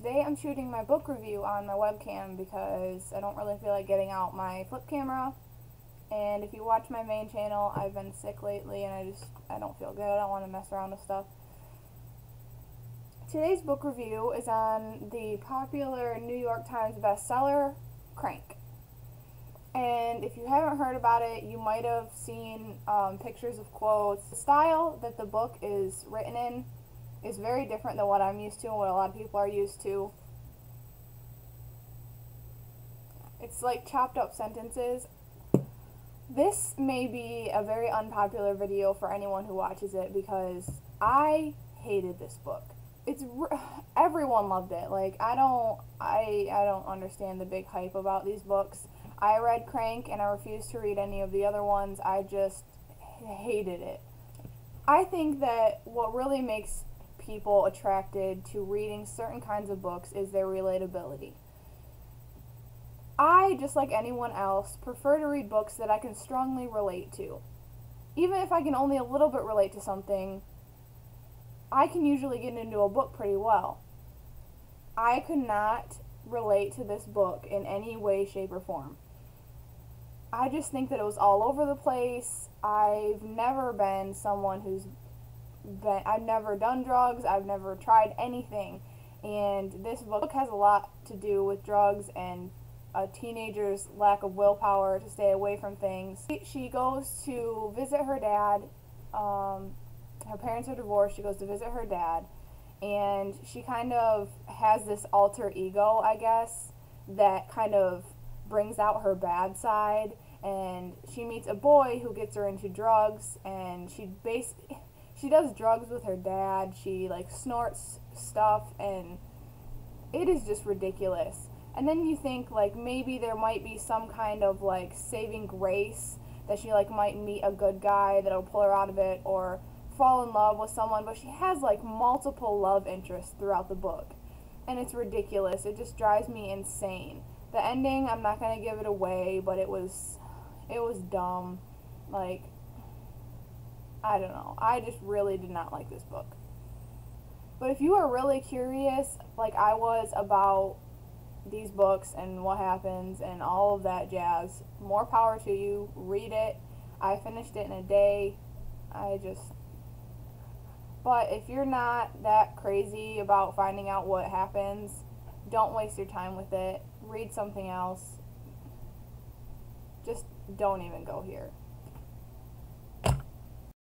today I'm shooting my book review on my webcam because I don't really feel like getting out my flip camera. And if you watch my main channel, I've been sick lately and I don't feel good. I don't want to mess around with stuff. Today's book review is on the popular New York Times bestseller, Crank. And if you haven't heard about it, you might have seen pictures of quotes. The style that the book is written in is very different than what I'm used to and what a lot of people are used to. It's like chopped up sentences. This may be a very unpopular video for anyone who watches it because I hated this book. Everyone loved it. Like, I don't understand the big hype about these books. I read Crank and I refused to read any of the other ones. I just hated it. I think that what really makes people attracted to reading certain kinds of books is their relatability. I, just like anyone else, prefer to read books that I can strongly relate to. Even if I can only a little bit relate to something, I can usually get into a book pretty well. I could not relate to this book in any way, shape, or form. I just think that it was all over the place. I've never been someone I've never done drugs, I've never tried anything, and this book has a lot to do with drugs and a teenager's lack of willpower to stay away from things. She goes to visit her dad. Her parents are divorced. She goes to visit her dad, and she kind of has this alter ego, I guess, that kind of brings out her bad side. And she meets a boy who gets her into drugs, and she does drugs with her dad. She like snorts stuff, and it is just ridiculous. And then you think like maybe there might be some kind of like saving grace, that she like might meet a good guy that'll pull her out of it or fall in love with someone, but she has like multiple love interests throughout the book, and it's ridiculous. It just drives me insane. The ending, I'm not gonna give it away, but it was dumb. Like, I don't know. I just really did not like this book. But if you are really curious, like I was, about these books and what happens and all of that jazz, more power to you. Read it. I finished it in a day. But if you're not that crazy about finding out what happens, don't waste your time with it. Read something else. Just don't even go here.